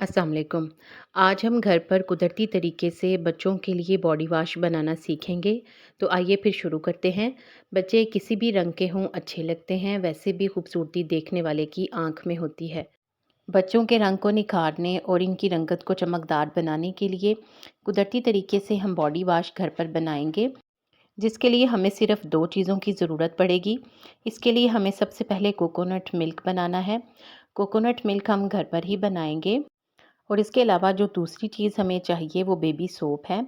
अस्सलाम वालेकुम। आज हम घर पर कुदरती तरीके से बच्चों के लिए बॉडी वॉश बनाना सीखेंगे। तो आइए फिर शुरू करते हैं। बच्चे किसी भी रंग के हों अच्छे लगते हैं, वैसे भी खूबसूरती देखने वाले की आँख में होती है। बच्चों के रंग को निखारने और इनकी रंगत को चमकदार बनाने के लिए कुदरती तरीके से हम बॉडी वॉश घर पर बनाएँगे, जिसके लिए हमें सिर्फ़ 2 चीज़ों की ज़रूरत पड़ेगी। इसके लिए हमें सबसे पहले कोकोनट मिल्क बनाना है। कोकोनट मिल्क हम घर पर ही बनाएँगे। और इसके अलावा जो दूसरी चीज़ हमें चाहिए वो बेबी सोप है।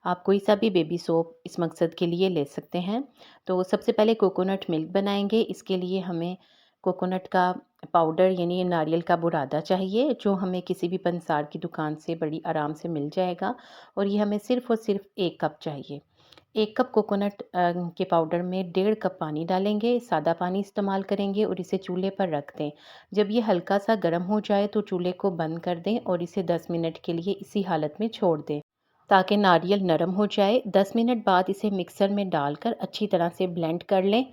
आप कोई सा भी बेबी सोप इस मकसद के लिए ले सकते हैं। तो सबसे पहले कोकोनट मिल्क बनाएँगे। इसके लिए हमें कोकोनट का पाउडर यानी नारियल का बुरादा चाहिए, जो हमें किसी भी पंसार की दुकान से बड़ी आराम से मिल जाएगा। और ये हमें सिर्फ़ और सिर्फ़ 1 कप चाहिए। 1 कप कोकोनट के पाउडर में 1.5 कप पानी डालेंगे, सादा पानी इस्तेमाल करेंगे और इसे चूल्हे पर रख दें। जब ये हल्का सा गर्म हो जाए तो चूल्हे को बंद कर दें और इसे 10 मिनट के लिए इसी हालत में छोड़ दें, ताकि नारियल नरम हो जाए। 10 मिनट बाद इसे मिक्सर में डालकर अच्छी तरह से ब्लेंड कर लें।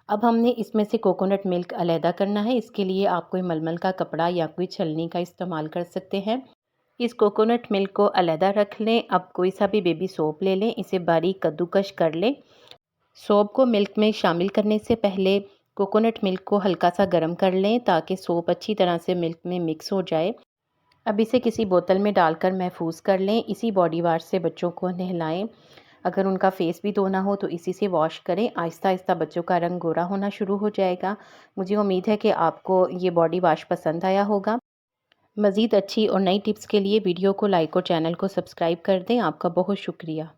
अब हमने इसमें से कोकोनट मिल्क अलहदा करना है। इसके लिए आप कोई मलमल का कपड़ा या कोई छलनी का इस्तेमाल कर सकते हैं। इस कोकोनट मिल्क को अलहदा रख लें। अब कोई सा भी बेबी सोप ले लें, इसे बारीक कद्दूकश कर लें। सोप को मिल्क में शामिल करने से पहले कोकोनट मिल्क को हल्का सा गर्म कर लें, ताकि सोप अच्छी तरह से मिल्क में मिक्स हो जाए। अब इसे किसी बोतल में डालकर महफूज कर लें। इसी बॉडी वाश से बच्चों को नहलाएं। अगर उनका फेस भी धोना हो तो इसी से वॉश करें। आहिस्ता आहिस्ता बच्चों का रंग गोरा होना शुरू हो जाएगा। मुझे उम्मीद है कि आपको ये बॉडी वाश पसंद आया होगा। मज़ीद अच्छी और नई टिप्स के लिए वीडियो को लाइक और चैनल को सब्सक्राइब कर दें। आपका बहुत शुक्रिया।